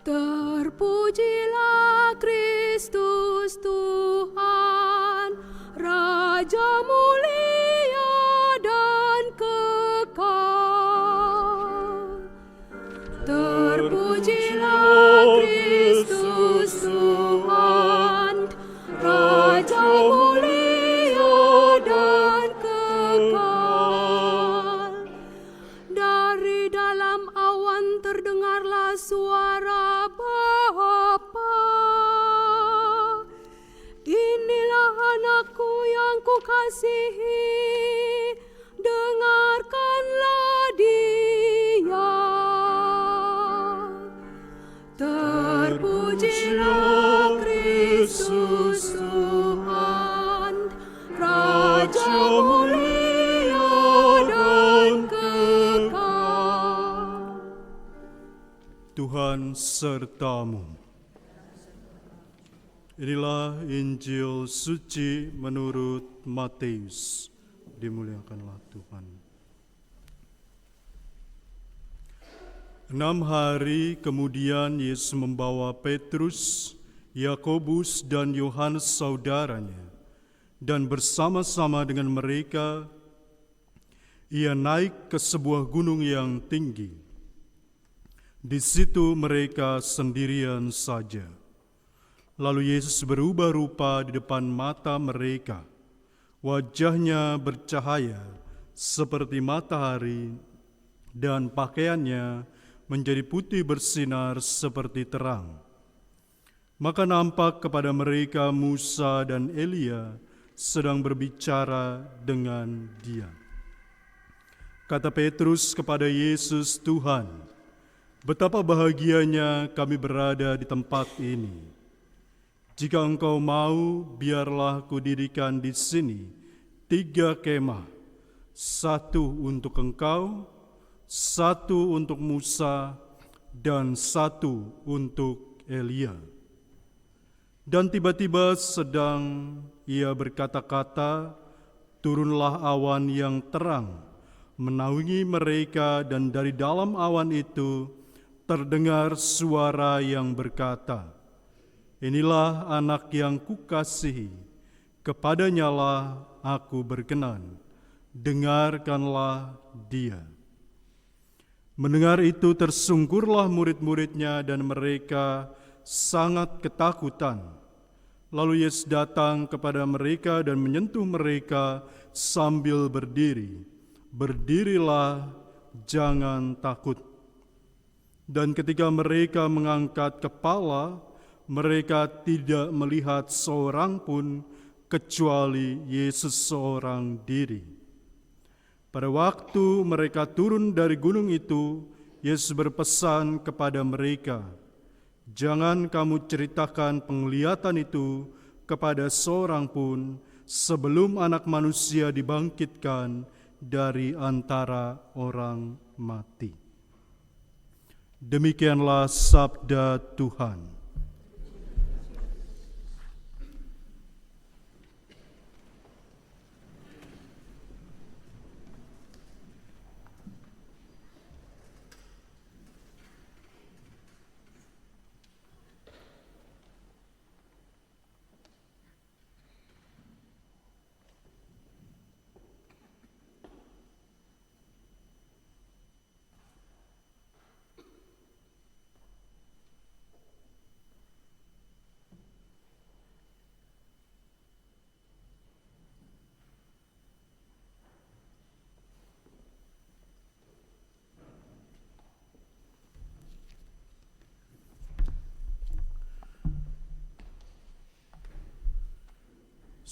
Terpujilah Kristus Tuhan, Raja mulia dan kekal. Terpujilah Kristus Tuhan, Raja mulia dan kekal. Dari dalam awan terdengarlah suara Bapa. Inilah anakku yang kukasihi, dengarkanlah dia. Terpujilah Kristus Tuhan, Raja mulia dan kekal. Tuhan sertamu. Inilah Injil suci menurut Matius. Dimuliakanlah Tuhan. 6 hari kemudian Yesus membawa Petrus, Yakobus dan Yohanes saudaranya, dan bersama-sama dengan mereka ia naik ke sebuah gunung yang tinggi. Di situ mereka sendirian saja. Lalu Yesus berubah rupa di depan mata mereka. Wajahnya bercahaya seperti matahari dan pakaiannya menjadi putih bersinar seperti terang. Maka nampak kepada mereka Musa dan Elia sedang berbicara dengan dia. Kata Petrus kepada Yesus, "Tuhan, betapa bahagianya kami berada di tempat ini. Jika Engkau mau, biarlah kudirikan di sini 3 kemah, 1 untuk Engkau, 1 untuk Musa, dan 1 untuk Elia." Dan tiba-tiba sedang ia berkata-kata, turunlah awan yang terang, menaungi mereka, dan dari dalam awan itu terdengar suara yang berkata, "Inilah anak yang kukasihi, kepadanyalah aku berkenan, dengarkanlah dia." Mendengar itu tersungkurlah murid-muridnya dan mereka sangat ketakutan. Lalu Yesus datang kepada mereka dan menyentuh mereka sambil berdiri. "Berdirilah, jangan takut." Dan ketika mereka mengangkat kepala, mereka tidak melihat seorang pun kecuali Yesus seorang diri. Pada waktu mereka turun dari gunung itu, Yesus berpesan kepada mereka, "Jangan kamu ceritakan penglihatan itu kepada seorang pun sebelum Anak Manusia dibangkitkan dari antara orang mati." Demikianlah sabda Tuhan.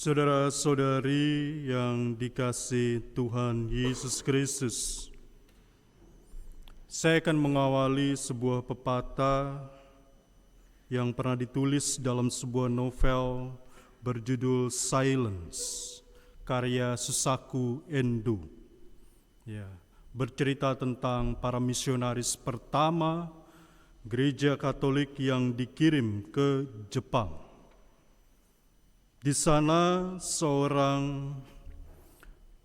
Saudara-saudari yang dikasihi Tuhan Yesus Kristus, saya akan mengawali sebuah pepatah yang pernah ditulis dalam sebuah novel berjudul Silence, karya Susaku Endo. Bercerita tentang para misionaris pertama Gereja Katolik yang dikirim ke Jepang. Di sana seorang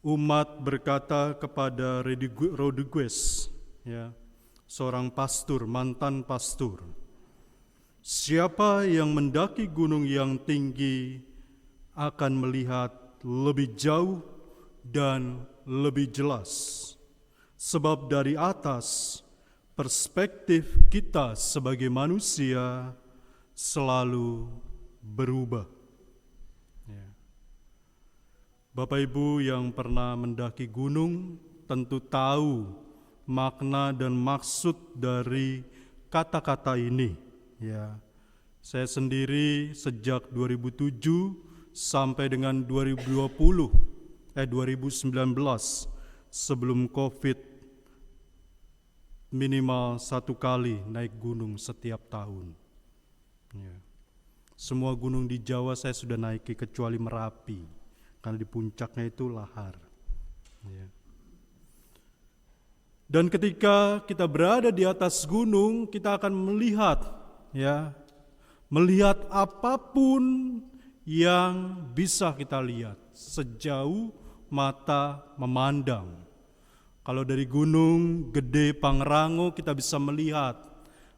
umat berkata kepada Rodriguez, seorang pastor, mantan pastor, Siapa yang mendaki gunung yang tinggi akan melihat lebih jauh dan lebih jelas. Sebab dari atas, perspektif kita sebagai manusia selalu berubah. Ya. Bapak Ibu yang pernah mendaki gunung tentu tahu makna dan maksud dari kata-kata ini. Ya, saya sendiri sejak 2007 sampai dengan 2019 sebelum COVID minimal 1 kali naik gunung setiap tahun. Ya. Semua gunung di Jawa saya sudah naiki kecuali Merapi, karena di puncaknya itu lahar. Ya. Dan ketika kita berada di atas gunung, kita akan melihat apapun yang bisa kita lihat sejauh mata memandang. Kalau dari Gunung Gede Pangrango kita bisa melihat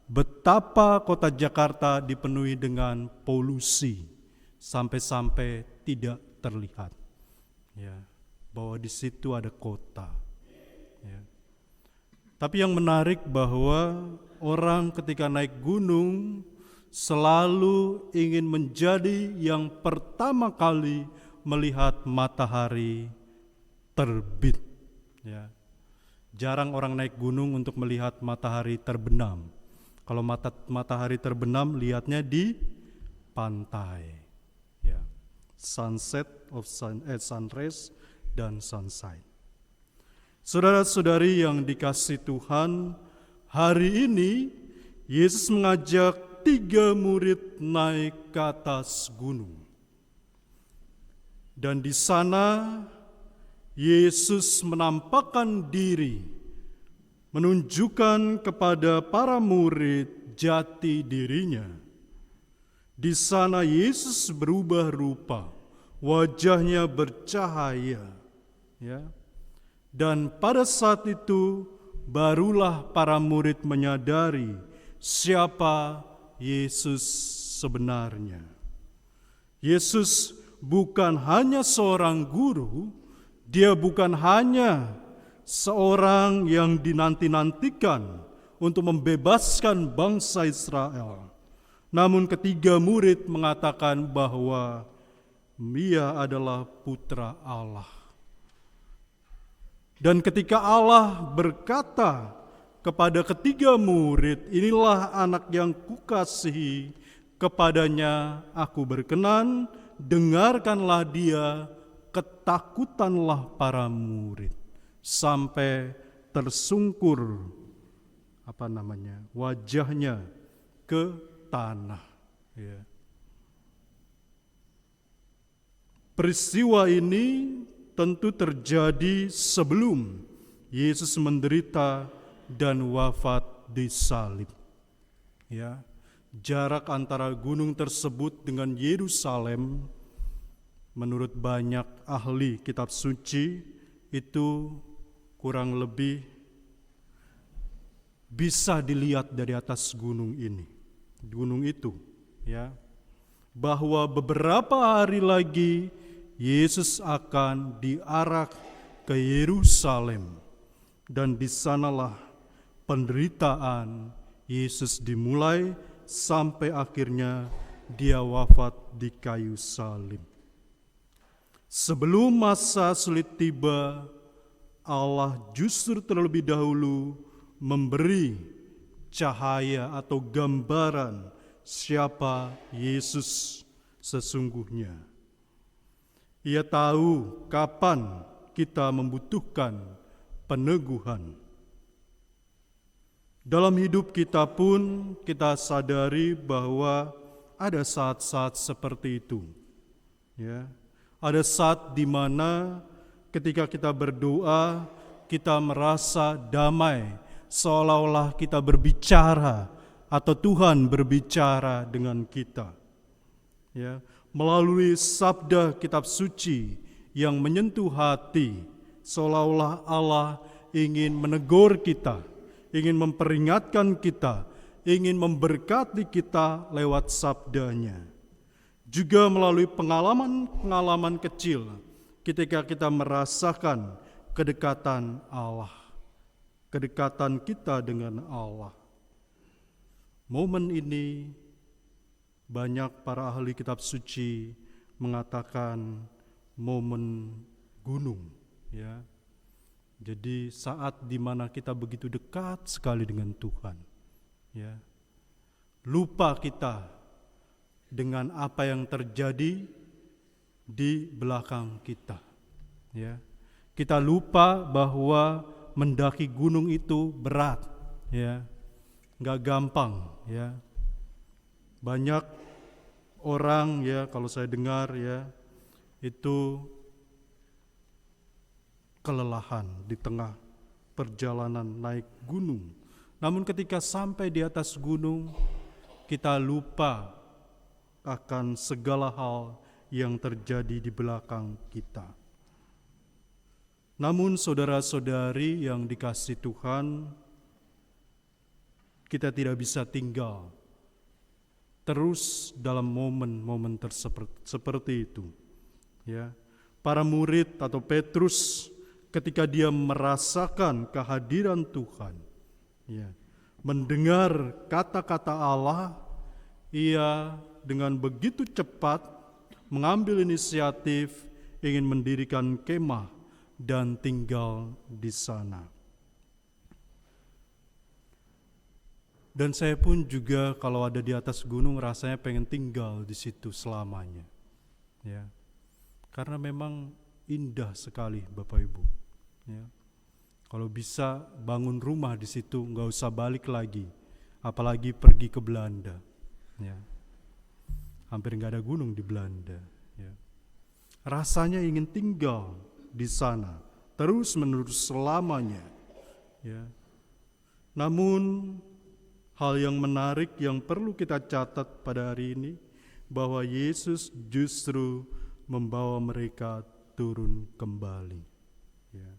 betapa kota Jakarta dipenuhi dengan polusi sampai-sampai tidak terlihat. Ya, bahwa di situ ada kota. Ya. Tapi yang menarik bahwa orang ketika naik gunung selalu ingin menjadi yang pertama kali melihat matahari terbit. Ya. Jarang orang naik gunung untuk melihat matahari terbenam. Kalau matahari terbenam lihatnya di pantai. Ya. Sunrise dan sunset. Saudara-saudari yang dikasihi Tuhan, hari ini Yesus mengajak 3 murid naik ke atas gunung. Dan di sana Yesus menampakkan diri, menunjukkan kepada para murid jati dirinya. Di sana Yesus berubah rupa, wajahnya bercahaya, ya. Dan pada saat itu barulah para murid menyadari siapa Yesus sebenarnya. Yesus bukan hanya seorang guru, dia bukan hanya seorang yang dinanti-nantikan untuk membebaskan bangsa Israel. Namun ketiga murid mengatakan bahwa dia adalah putra Allah. Dan ketika Allah berkata kepada ketiga murid, inilah anak yang kukasihi, kepadanya aku berkenan, dengarkanlah dia, ketakutanlah para murid. Sampai tersungkur wajahnya ke tanah. Ya. Peristiwa ini tentu terjadi sebelum Yesus menderita dan wafat di salib. Ya, jarak antara gunung tersebut dengan Yerusalem menurut banyak ahli kitab suci itu kurang lebih bisa dilihat dari atas gunung itu, ya. Bahwa beberapa hari lagi Yesus akan diarak ke Yerusalem, dan di sanalah penderitaan Yesus dimulai sampai akhirnya dia wafat di kayu salib. Sebelum masa sulit tiba, Allah justru terlebih dahulu memberi cahaya atau gambaran siapa Yesus sesungguhnya. Ia tahu kapan kita membutuhkan peneguhan. Dalam hidup kita pun kita sadari bahwa ada saat-saat seperti itu. Ya. Ada saat di mana ketika kita berdoa, kita merasa damai, seolah-olah kita berbicara atau Tuhan berbicara dengan kita. Ya. Melalui sabda kitab suci yang menyentuh hati, seolah-olah Allah ingin menegur kita, ingin memperingatkan kita, ingin memberkati kita lewat sabdanya. Juga melalui pengalaman-pengalaman kecil ketika kita merasakan kedekatan Allah, kedekatan kita dengan Allah. Momen ini banyak para ahli kitab suci mengatakan momen gunung, ya. Jadi saat dimana kita begitu dekat sekali dengan Tuhan, ya. Lupa kita dengan apa yang terjadi di belakang kita, ya. Kita lupa bahwa mendaki gunung itu berat, ya. Nggak gampang, ya. Banyak orang, ya, kalau saya dengar, ya, itu kelelahan di tengah perjalanan naik gunung. Namun ketika sampai di atas gunung, kita lupa akan segala hal yang terjadi di belakang kita. Namun saudara-saudari yang dikasihi Tuhan, kita tidak bisa tinggal terus dalam momen-momen seperti itu. Ya, para murid atau Petrus ketika dia merasakan kehadiran Tuhan, ya, mendengar kata-kata Allah, ia dengan begitu cepat mengambil inisiatif ingin mendirikan kemah dan tinggal di sana. Dan saya pun juga kalau ada di atas gunung rasanya pengen tinggal di situ selamanya, ya, karena memang indah sekali Bapak Ibu, ya. Kalau bisa bangun rumah di situ, nggak usah balik lagi, apalagi pergi ke Belanda, ya. Hampir nggak ada gunung di Belanda, ya. Rasanya ingin tinggal di sana terus menerus selamanya, ya. Namun hal yang menarik yang perlu kita catat pada hari ini, bahwa Yesus justru membawa mereka turun kembali. Ya.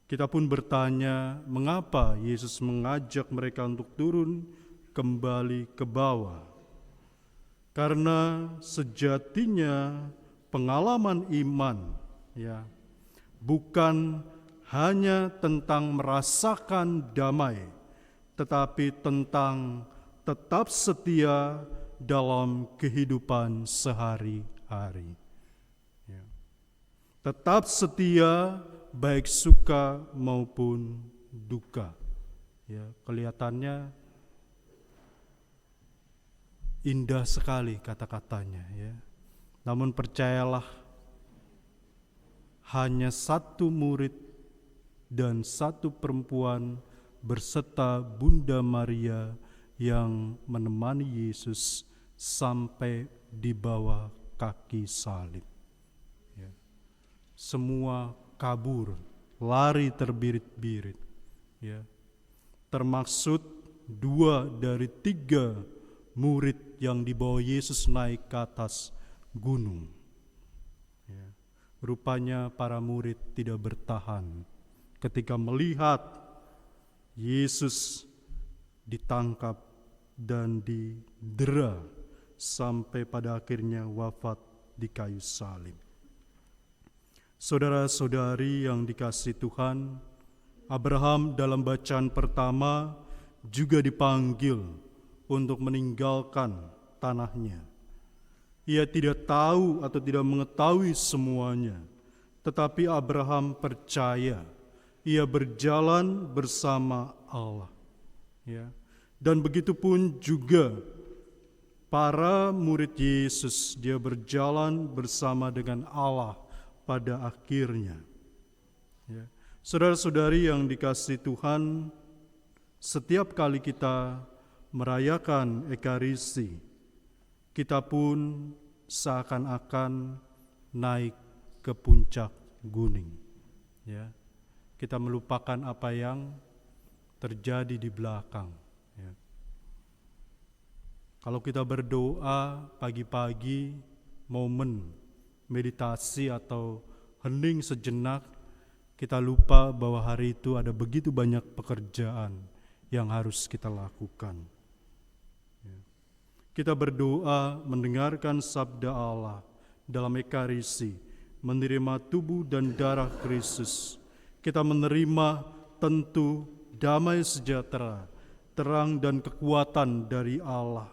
Kita pun bertanya, mengapa Yesus mengajak mereka untuk turun kembali ke bawah? Karena sejatinya pengalaman iman, ya, bukan hanya tentang merasakan damai, tetapi tentang tetap setia dalam kehidupan sehari-hari. Ya. Tetap setia baik suka maupun duka. Ya, kelihatannya indah sekali kata-katanya, ya. Namun percayalah, hanya satu murid dan satu perempuan berserta Bunda Maria yang menemani Yesus sampai di bawah kaki salib. Ya. Semua kabur, lari terbirit-birit. Ya. Termaksud 2 dari 3 murid yang dibawa Yesus naik ke atas gunung. Ya. Rupanya para murid tidak bertahan ketika melihat Yesus ditangkap dan didera sampai pada akhirnya wafat di kayu salib. Saudara-saudari yang dikasihi Tuhan, Abraham dalam bacaan pertama juga dipanggil untuk meninggalkan tanahnya. Ia tidak tahu atau tidak mengetahui semuanya, tetapi Abraham percaya. Ia berjalan bersama Allah, ya. Dan begitu pun juga para murid Yesus, dia berjalan bersama dengan Allah pada akhirnya. Ya. Saudara-saudari yang dikasihi Tuhan, setiap kali kita merayakan Ekaristi, kita pun seakan-akan naik ke puncak gunung, ya. Kita melupakan apa yang terjadi di belakang. Ya. Kalau kita berdoa pagi-pagi, momen meditasi atau hening sejenak, kita lupa bahwa hari itu ada begitu banyak pekerjaan yang harus kita lakukan. Kita berdoa mendengarkan sabda Allah dalam Ekaristi, menerima tubuh dan darah Kristus. Kita menerima tentu damai sejahtera, terang dan kekuatan dari Allah.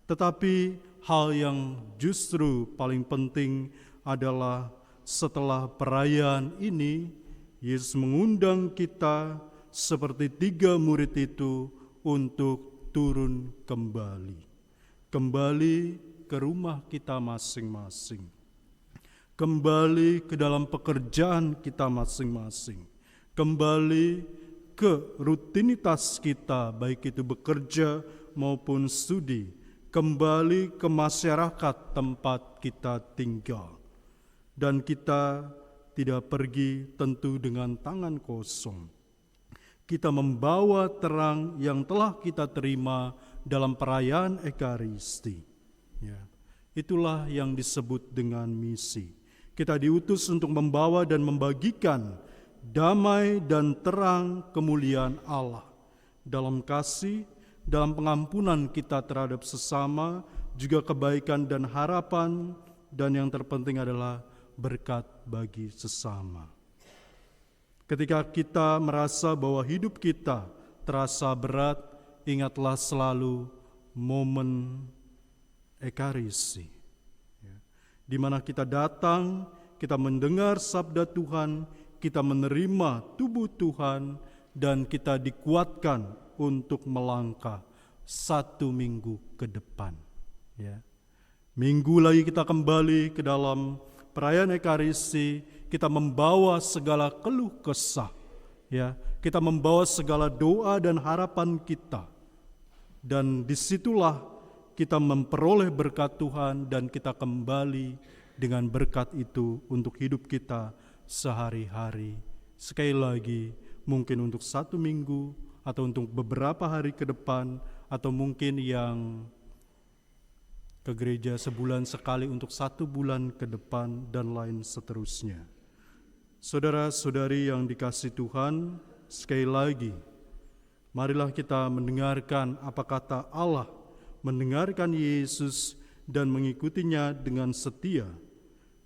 Tetapi hal yang justru paling penting adalah setelah perayaan ini, Yesus mengundang kita seperti 3 murid itu untuk turun kembali. Kembali ke rumah kita masing-masing. Kembali ke dalam pekerjaan kita masing-masing. Kembali ke rutinitas kita, baik itu bekerja maupun studi. Kembali ke masyarakat tempat kita tinggal. Dan kita tidak pergi tentu dengan tangan kosong. Kita membawa terang yang telah kita terima dalam perayaan Ekaristi. Ya, itulah yang disebut dengan misi. Kita diutus untuk membawa dan membagikan damai dan terang kemuliaan Allah dalam kasih, dalam pengampunan kita terhadap sesama, juga kebaikan dan harapan, dan yang terpenting adalah berkat bagi sesama. Ketika kita merasa bahwa hidup kita terasa berat, ingatlah selalu momen Ekaristi, di mana kita datang, kita mendengar sabda Tuhan, kita menerima tubuh Tuhan, dan kita dikuatkan untuk melangkah 1 minggu ke depan. Ya. Minggu lagi kita kembali ke dalam perayaan Ekaristi, kita membawa segala keluh kesah, ya, kita membawa segala doa dan harapan kita, dan disitulah kita memperoleh berkat Tuhan dan kita kembali dengan berkat itu untuk hidup kita sehari-hari. Sekali lagi, mungkin untuk 1 minggu atau untuk beberapa hari ke depan, atau mungkin yang ke gereja sebulan sekali untuk 1 bulan ke depan, dan lain seterusnya. Saudara-saudari yang dikasihi Tuhan, sekali lagi, marilah kita mendengarkan apa kata Allah, mendengarkan Yesus dan mengikutinya dengan setia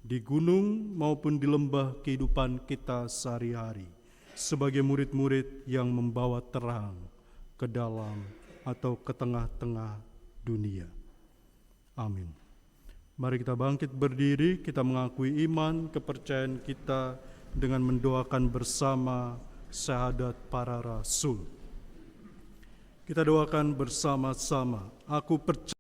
di gunung maupun di lembah kehidupan kita sehari-hari, sebagai murid-murid yang membawa terang ke dalam atau ke tengah-tengah dunia. Amin. Mari kita bangkit berdiri, kita mengakui iman, kepercayaan kita dengan mendoakan bersama syahadat para rasul. Kita doakan bersama-sama. Aku percaya